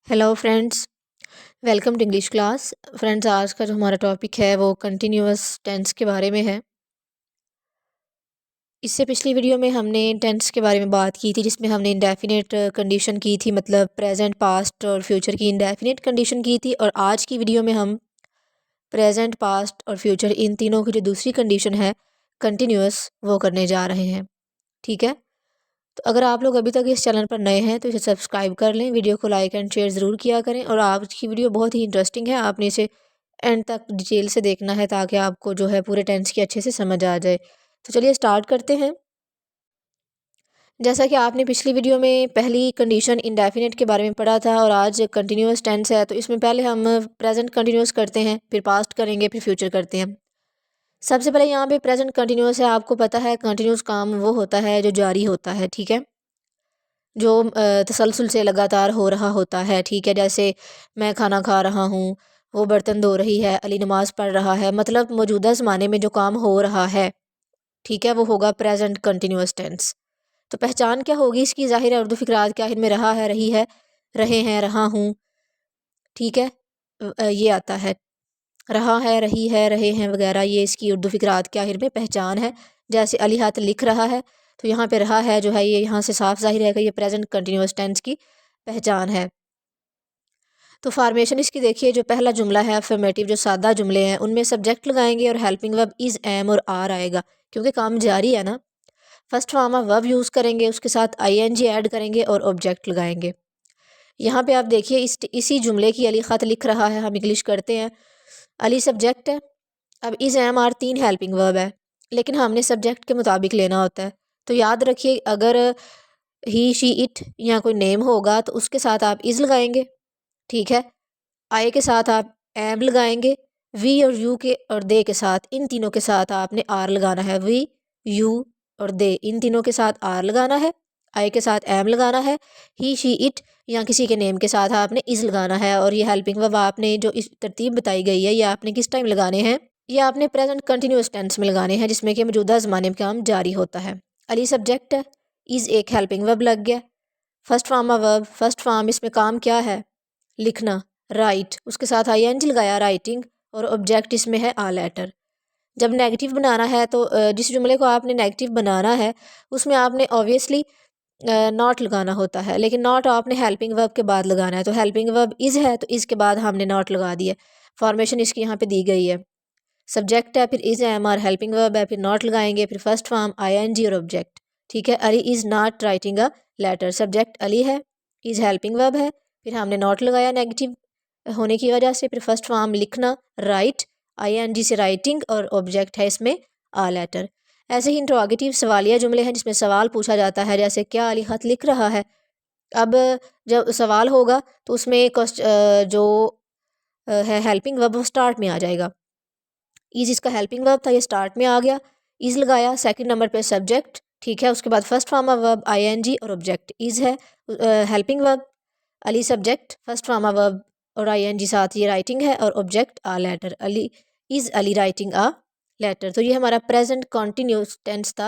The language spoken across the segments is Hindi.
Hello friends, welcome to English class. Friends, आज का जो हमारा टॉपिक है वो कंटिन्यूअस टेंस के बारे में है। इससे पिछली वीडियो में हमने टेंस के बारे में बात की थी, जिसमें हमने इंडेफिनेट कंडीशन की थी, मतलब प्रेजेंट, पास्ट और फ्यूचर की इंडेफिनेट कंडीशन की थी। और आज की वीडियो में हम प्रेजेंट, पास्ट और फ्यूचर इन तीनों की जो दूसरी कंडीशन है कंटिन्यूअस, वो करने जा रहे हैं। ठीक है, तो अगर आप लोग अभी तक इस चैनल पर नए हैं तो इसे सब्सक्राइब कर लें, वीडियो को लाइक एंड शेयर ज़रूर किया करें। और आज की वीडियो बहुत ही इंटरेस्टिंग है, आपने इसे एंड तक डिटेल से देखना है ताकि आपको जो है पूरे टेंस की अच्छे से समझ आ जाए। तो चलिए स्टार्ट करते हैं। जैसा कि आपने पिछली वीडियो में पहली कंडीशन इंडेफिनेट के बारे में पढ़ा था और आज कंटिन्यूअस टेंस है, तो इसमें पहले हम प्रेजेंट कंटिन्यूअस करते हैं, फिर पास्ट करेंगे, फिर फ्यूचर करते हैं। सबसे पहले यहाँ पे प्रेजेंट कंटिन्यूअस है। आपको पता है कंटिन्यूअस काम वो होता है जो जारी होता है। ठीक है, जो तसलसल से लगातार हो रहा होता है। ठीक है, जैसे मैं खाना खा रहा हूँ, वो बर्तन धो रही है, अली नमाज़ पढ़ रहा है, मतलब मौजूदा ज़माने में जो काम हो रहा है, ठीक है, वो होगा प्रेजेंट कंटिन्यूअस टेंस। तो पहचान क्या होगी इसकी? ज़ाहिर है उर्दू फ़िक्रात के आखिर में रहा है, रही है, रहे हैं, रहा हूँ। ठीक है, ये आता है, रहा है, रही है, रहे हैं वगैरह, ये इसकी उर्दू फ़िक्रात के आखिर में पहचान है। जैसे अली हाथ लिख रहा है, तो यहाँ पे रहा है जो है ये यहाँ से साफ ज़ाहिर है कि ये प्रेजेंट कंटिन्यूअस टेंस की पहचान है। तो फार्मेशन इसकी देखिए, जो पहला जुमला है अफर्मेटिव, जो सादा जुमले हैं उनमें सब्जेक्ट लगाएंगे और हेल्पिंग वर्ब इज़, एम और आर आएगा, क्योंकि काम जारी है ना। First form of verb use करेंगे, उसके साथ आईएनजी ऐड करेंगे और ऑब्जेक्ट लगाएंगे। यहाँ पे आप देखिए इसी जुमले की अली ख़त लिख रहा है, हम इंग्लिश करते हैं। अली सब्जेक्ट है, अब इज़, एम, आर तीन हेल्पिंग वर्ब है, लेकिन हमने सब्जेक्ट के मुताबिक लेना होता है। तो याद रखिए, अगर ही, शी, इट या कोई नेम होगा तो उसके साथ आप इज़ लगाएंगे। ठीक है, आई के साथ आप एम लगाएंगे, वी और यू के और दे के साथ, इन तीनों के साथ आपने आर लगाना है। वी, यू और दे, इन तीनों के साथ आर लगाना है, आई के साथ एम लगाना है, ही, शी, इट या किसी के नेम के साथ आपने इज़ लगाना है। और ये हेल्पिंग वर्ब आपने जो इस तरतीब बताई गई है, ये आपने किस टाइम लगाने हैं? ये आपने प्रेजेंट कंटिन्यूअस टेंस में लगाने हैं, जिसमें कि मौजूदा ज़माने में काम जारी होता है। अली सब्जेक्ट है, इज़ एक हेल्पिंग वर्ब लग गया। First form of verb, first form, इसमें काम क्या है? लिखना, राइट, उसके साथ आईएनजी लगाया, राइटिंग, और ऑब्जेक्ट इसमें है आ लेटर। जब नेगेटिव बनाना है तो जिस जुमले को आपने नेगेटिव बनाना है उसमें आपने ऑब्वियसली नॉट लगाना होता है, लेकिन नॉट आपने हेल्पिंग वर्ब के बाद लगाना है। तो हेल्पिंग वर्ब इज़ है, तो इज़ के बाद हमने नॉट लगा दिया। फॉर्मेशन इसकी यहाँ पे दी गई है, सब्जेक्ट है, फिर is, am, are helping verb है, फिर नॉट लगाएंगे, फिर फर्स्ट फॉर्म आईएनजी और ऑब्जेक्ट। ठीक है, Ali is not writing a letter, subject Ali है, इज़ हेल्पिंग वर्ब है, फिर हमने नॉट लगाया नेगेटिव होने की वजह से, फिर फर्स्ट फॉर्म लिखना, राइट, आईएनजी से राइटिंग, और ऑब्जेक्ट है इसमें आ लेटर। ऐसे ही इंट्रोगेटिव सवालिया जुमले हैं जिसमें सवाल पूछा जाता है, जैसे क्या अली खत लिख रहा है। अब जब सवाल होगा तो उसमें जो है हेल्पिंग वर्ब वो स्टार्ट में आ जाएगा। इज़ इसका हेल्पिंग वर्ब था, ये स्टार्ट में आ गया, इज़ लगाया, सेकंड नंबर पे सब्जेक्ट। ठीक है, उसके बाद first form of verb ING और ऑब्जेक्ट इज़ है, helping verb, Ali subject, first form of verb और आईएनजी साथ ये राइटिंग है, और object a letter, Ali is Ali writing a letter. तो ये हमारा प्रेजेंट कंटिन्यूस टेंस था।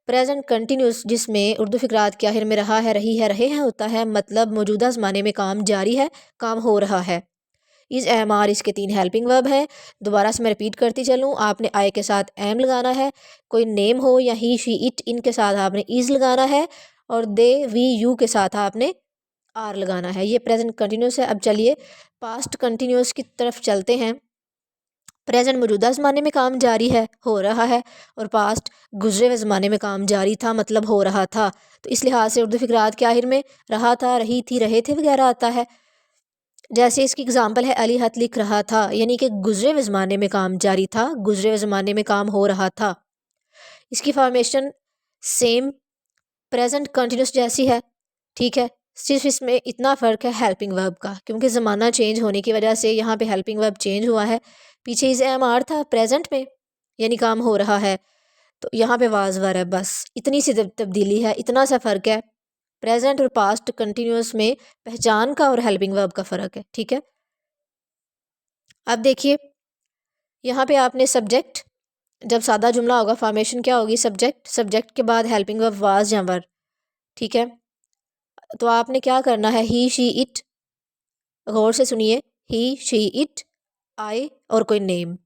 प्रेजेंट कंटिन्यूस जिसमें उर्दू फिक्रात के आखिर में रहा है, रही है, रहे हैं होता है, मतलब मौजूदा ज़माने में काम जारी है, काम हो रहा है। इज़, एम, आर इसके तीन हेल्पिंग वर्ब हैं। दोबारा से मैं रिपीट करती चलूँ, आपने आई के साथ एम लगाना है, कोई नेम हो या ही, शी, इट, इनके साथ आपने इज़ लगाना है, और दे, वी, यू के साथ आपने आर लगाना है। ये प्रेजेंट कंटिन्यूस है। अब चलिए पास्ट कंटिन्यूस की तरफ चलते हैं। प्रेजेंट मौजूदा ज़माने में काम जारी है, हो रहा है, और पास्ट गुजरे हुए ज़माने में काम जारी था, मतलब हो रहा था। तो इस लिहाज से उर्दू फिक्रात के आखिर में रहा था, रही थी, रहे थे वगैरह आता है। जैसे इसकी एग्जांपल है, अली हथ लिख रहा था, यानी कि गुजरे हुए ज़माने में काम जारी था, गुजरे हुए ज़माने में काम हो रहा था। इसकी फॉर्मेशन सेम प्रेजेंट कंटिन्यूस जैसी है। ठीक है, सिर्फ इसमें इतना फ़र्क है हेल्पिंग वर्ब का, क्योंकि ज़माना चेंज होने की वजह से यहाँ पे हेल्पिंग वर्ब चेंज हुआ है। पीछे इज़, एम, आर था प्रेजेंट में, यानी काम हो रहा है, तो यहाँ पे वाज वर है। बस इतनी सी तब्दीली है, इतना सा फ़र्क है प्रेजेंट और पास्ट कंटिन्यूस में, पहचान का और हेल्पिंग वर्ब का फ़र्क है। ठीक है, अब देखिए यहाँ पे आपने सब्जेक्ट, जब सादा जुमला होगा फॉर्मेशन क्या होगी? सब्जेक्ट, सब्जेक्ट के बाद हेल्पिंग वर्ब वाज या वर। ठीक है, तो आपने क्या करना है? ही, शी, इट गौर से सुनिए, ही, शी, इट, आई और कोई नेम।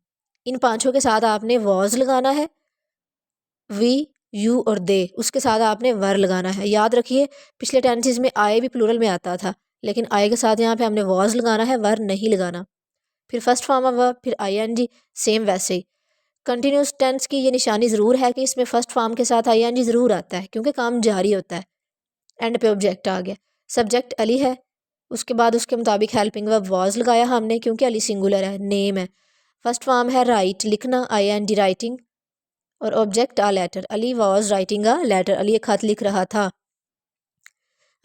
इन पांचों के साथ आपने वॉज लगाना है। वी, यू और दे, उसके साथ आपने वर लगाना है। याद रखिए पिछले टेंसेस में आई भी प्लूरल में आता था, लेकिन आई के साथ यहाँ पे हमने वॉज लगाना है, वर नहीं लगाना। फिर फर्स्ट फॉर्म ऑफ वर्ब, फिर आईएनजी, सेम वैसे ही। कंटिन्यूस टेंस की ये निशानी ज़रूर है कि इसमें फर्स्ट फॉर्म के साथ आईएनजी ज़रूर आता है, क्योंकि काम जारी होता है। एंड पे ऑब्जेक्ट आ गया, सब्जेक्ट अली है, उसके बाद उसके मुताबिक हेल्पिंग वर्ब वॉज लगाया हमने, क्योंकि अली सिंगुलर है, नेम है। फर्स्ट फॉर्म है राइट, लिखना, आईएनजी राइटिंग, और object a letter. Ali was writing a letter, Ali एक खत लिख रहा था।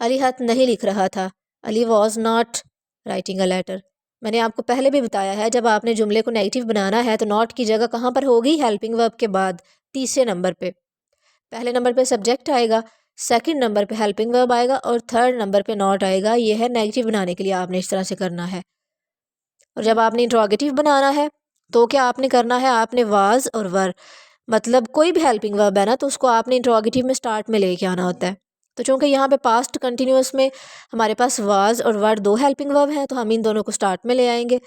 अली खत नहीं लिख रहा था, Ali was not writing a letter. मैंने आपको पहले भी बताया है, जब आपने जुमले को नेगेटिव बनाना है तो नॉट की जगह कहाँ पर होगी? हेल्पिंग वर्ब के बाद, तीसरे नंबर पे। पहले नंबर पे सब्जेक्ट आएगा, सेकंड नंबर पे हेल्पिंग वर्ब आएगा और थर्ड नंबर पे नॉट आएगा। ये है नेगेटिव बनाने के लिए आपने इस तरह से करना है। और जब आपने इंट्रोगेटिव बनाना है तो क्या आपने करना है? आपने वाज और वर, मतलब कोई भी हेल्पिंग वर्ब है ना, तो उसको आपने इंट्रोगेटिव में स्टार्ट में लेके आना होता है। तो चूंकि यहाँ पे पास्ट कंटिन्यूस में हमारे पास वाज और वर दो हेल्पिंग वर्ब हैं, तो हम इन दोनों को स्टार्ट में ले आएंगे।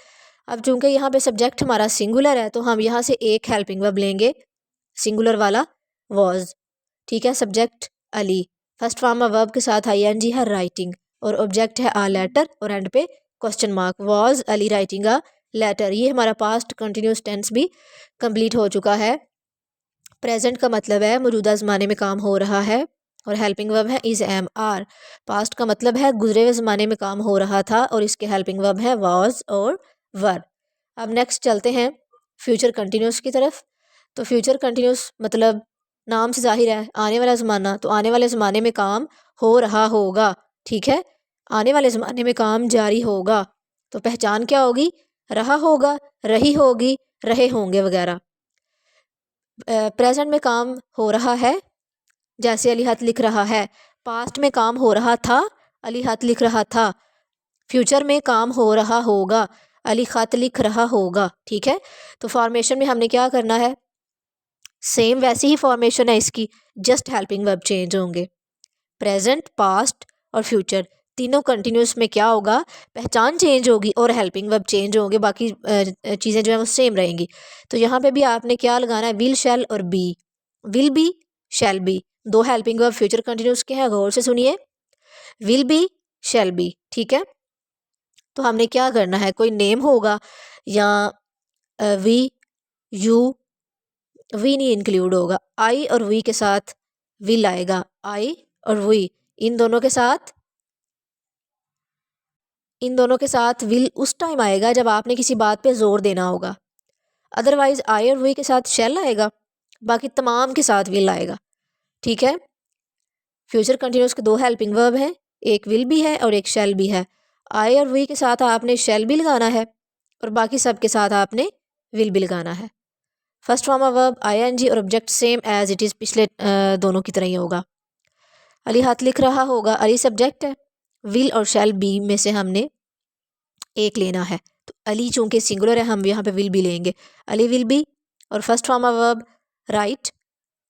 अब चूंकि यहाँ पे सब्जेक्ट हमारा सिंगुलर है, तो हम यहाँ से एक हेल्पिंग वर्ब लेंगे, सिंगुलर वाला वाज। ठीक है, subject Ali, first form of verb के साथ आईएनजी है राइटिंग, और ऑब्जेक्ट है आ लेटर, और एंड पे question mark. Was Ali writing a letter. ये हमारा पास्ट कंटिन्यूस टेंस भी कंप्लीट हो चुका है। प्रेजेंट का मतलब है मौजूदा ज़माने में काम हो रहा है, और हेल्पिंग वर्ब है इज़, एम, आर। पास्ट का मतलब है गुजरे हुए ज़माने में काम हो रहा था, और इसके हेल्पिंग वर्ब है वाज और वर। अब नेक्स्ट चलते हैं फ्यूचर कंटिन्यूस की तरफ। तो फ्यूचर कंटिन्यूस मतलब नाम से जाहिर है आने वाला ज़माना, तो आने वाले ज़माने में काम हो रहा होगा। ठीक है, आने वाले ज़माने में काम जारी होगा, तो पहचान क्या होगी? रहा होगा, रही होगी, रहे होंगे वगैरह। प्रेजेंट में काम हो रहा है, जैसे अली खत लिख रहा है। पास्ट में काम हो रहा था, अली खत लिख रहा था। फ्यूचर में काम हो रहा होगा, अली खत लिख रहा होगा। ठीक है, तो फॉर्मेशन में हमने क्या करना है? सेम वैसी ही फॉर्मेशन है इसकी, जस्ट हेल्पिंग वर्ब चेंज होंगे। प्रेजेंट, पास्ट और फ्यूचर तीनों कंटिन्यूस में क्या होगा? पहचान चेंज होगी और हेल्पिंग वर्ब चेंज होंगे, बाकी चीज़ें जो है वो सेम रहेंगी। तो यहाँ पे भी आपने क्या लगाना है? विल, शैल और be. Will be, shall be, दो हेल्पिंग वर्ब फ्यूचर कंटिन्यूस के हैं, गौर से सुनिए। Will be, shall be. ठीक है, तो हमने क्या करना है? कोई नेम होगा या वी, यू, वी नहीं इंक्लूड होगा, आई और वी के साथ विल आएगा। आई और वी, इन दोनों के साथ विल उस टाइम आएगा जब आपने किसी बात पे जोर देना होगा। अदरवाइज आई और वी के साथ शेल आएगा, बाकी तमाम के साथ विल आएगा। ठीक है, फ्यूचर कंटिन्यूस के दो हेल्पिंग वर्ब हैं, एक विल भी है और एक शेल भी है। आई और वी के साथ आपने शेल भी लगाना है, और बाकी सब के साथ आपने विल भी लगाना है। First form of verb ING और object same as it is, पिछले दोनों की तरह ही होगा। अली हाथ लिख रहा होगा, अली सब्जेक्ट है, विल और शैल बी में से हमने एक लेना है। तो अली चूंकि सिंगुलर है, हम यहाँ पे विल भी लेंगे। अली विल बी, और first form of verb right,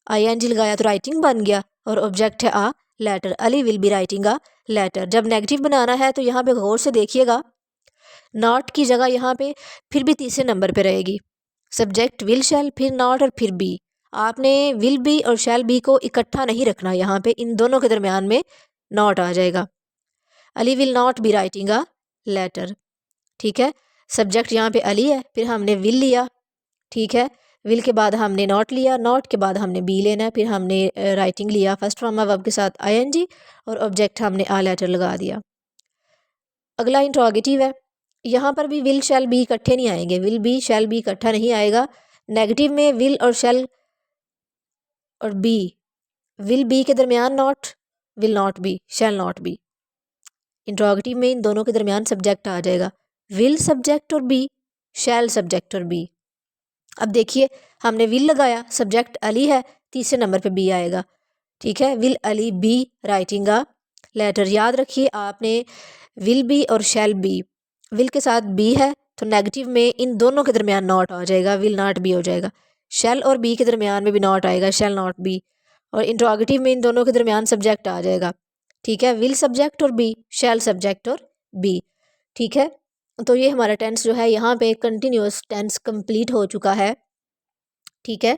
ING लगाया तो राइटिंग बन गया, और ऑब्जेक्ट है a letter. Ali will be writing a letter. जब नेगेटिव बनाना है तो यहाँ पे गौर से देखिएगा, नॉट की जगह यहाँ पे फिर भी तीसरे नंबर पे रहेगी। सब्जेक्ट विल, शैल, फिर नॉट और फिर बी। आपने विल बी और शैल बी को इकट्ठा नहीं रखना, यहाँ पे इन दोनों के दरमियान में नॉट आ जाएगा। Ali will not be writing a letter. ठीक है, सब्जेक्ट यहाँ पे अली है, फिर हमने विल लिया। ठीक है, विल के बाद हमने नॉट लिया, नॉट के बाद हमने बी लेना है, फिर हमने राइटिंग लिया फर्स्ट फॉर्म ऑफ वर्ब के साथ आईएनजी, और ऑब्जेक्ट हमने आ लेटर लगा दिया। अगला इंट्रोगेटिव है, यहाँ पर भी विल शैल बी इकट्ठे नहीं आएंगे, विल बी शैल बी इकट्ठा नहीं आएगा। नेगेटिव में विल और शैल और बी, विल बी के दरमियान not, will not B, shall not be. Interrogative में इन दोनों के दरमियान सब्जेक्ट आ जाएगा, विल सब्जेक्ट और बी, शैल सब्जेक्ट और बी। अब देखिए, हमने विल लगाया, सब्जेक्ट अली है, तीसरे नंबर पे बी आएगा। ठीक है, will Ali be writing a letter. याद रखिए आपने विल बी और शैल बी, विल के साथ बी है तो नेगेटिव में इन दोनों के दरमियान नॉट आ जाएगा, विल नॉट बी हो जाएगा। शैल और बी के दरमियान में भी नॉट आएगा, शैल नॉट बी। और इंट्रोगेटिव में इन दोनों के दरमियान सब्जेक्ट आ जाएगा। ठीक है, विल सब्जेक्ट और बी, शैल सब्जेक्ट और बी। ठीक है। तो ये हमारा टेंस जो है यहाँ पे कंटिन्यूस टेंस कंप्लीट हो चुका है। ठीक है,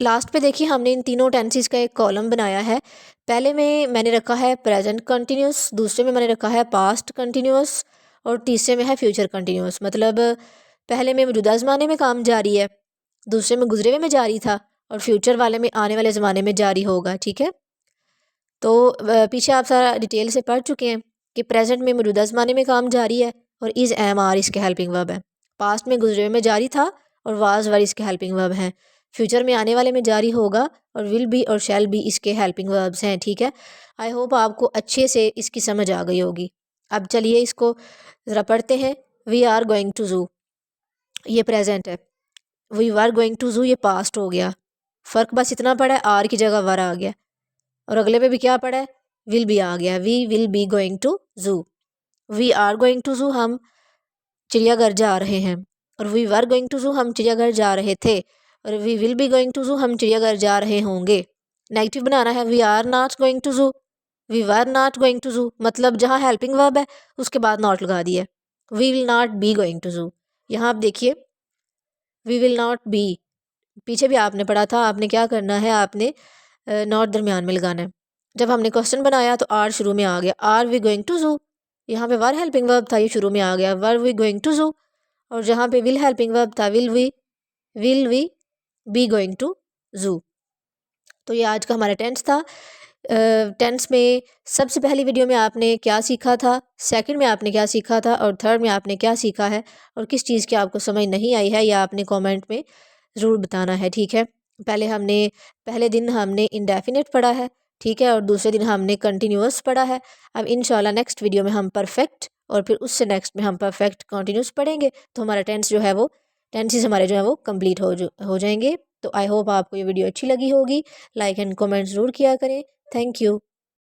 लास्ट पे देखिए हमने इन तीनों टेंसेस का एक कॉलम बनाया है। पहले में मैंने रखा है प्रेजेंट कंटिन्यूस, दूसरे में मैंने रखा है पास्ट कंटिन्यूस और तीसरे में है फ्यूचर कंटिन्यूस। मतलब पहले में मौजूदा ज़माने में काम जारी है, दूसरे में गुजरे हुए में जारी था और फ्यूचर वाले में आने वाले ज़माने में जारी होगा। ठीक है, तो पीछे आप सारा डिटेल से पढ़ चुके हैं कि प्रेजेंट में मौजूदा ज़माने में काम जारी है और इज़ एम आर इसके हेल्पिंग वर्ब है। पास्ट में गुजरे हुए में जारी था और वाज वर इसके हेल्पिंग वर्ब हैं। फ्यूचर में आने वाले में जारी होगा और विल बी और शैल बी इसके हेल्पिंग वर्ब्स हैं। ठीक है, आई होप आपको अच्छे से इसकी समझ आ गई होगी। अब चलिए इसको ज़रा पढ़ते हैं। We are going to zoo, ये प्रेजेंट है। We are going to zoo ये पास्ट हो गया। फ़र्क बस इतना पड़ा है, आर की जगह वर आ गया और अगले पे भी क्या पड़ा है, विल बी आ गया। We will be going to zoo. We are going to zoo हम चिड़ियाघर जा रहे हैं, और we were going to zoo हम चिड़ियाघर जा रहे थे, और we will be going to zoo हम चिड़ियाघर जा रहे होंगे। नेगेटिव बनाना है, we are not going to zoo, we were not going to zoo, मतलब जहाँ हेल्पिंग वर्ब है उसके बाद नॉट लगा दिया। We will not be going to zoo, यहाँ आप देखिए वी विल नॉट बी, पीछे भी आपने पढ़ा था, आपने क्या करना है, आपने नॉट दरमियान में लगाना है। जब हमने क्वेश्चन बनाया तो आर शुरू में आ गया, are we going to zoo, यहाँ पे वर हेल्पिंग वर्ब था, ये शुरू में आ गया were we going to zoo, और जहाँ पे विल हेल्पिंग वर्ब था will we be going to zoo. तो ये आज का हमारा टेंस था। टेंस में सबसे पहली वीडियो में आपने क्या सीखा था, सेकंड में आपने क्या सीखा था, और थर्ड में आपने क्या सीखा है, और किस चीज़ की आपको समझ नहीं आई है, या आपने कमेंट में ज़रूर बताना है। ठीक है, पहले दिन हमने इंडेफिनिट पढ़ा है, ठीक है, और दूसरे दिन हमने कंटिन्यूअस पढ़ा है। अब इंशाल्लाह नेक्स्ट वीडियो में हम परफेक्ट और फिर उससे नेक्स्ट में हम परफेक्ट कंटिन्यूस पढ़ेंगे, तो हमारा टेंस जो है वो टेंसेस हमारे जो है वो कंप्लीट हो जाएंगे। तो आई होप आपको ये वीडियो अच्छी लगी होगी। लाइक एंड कमेंट ज़रूर किया करें। Thank you.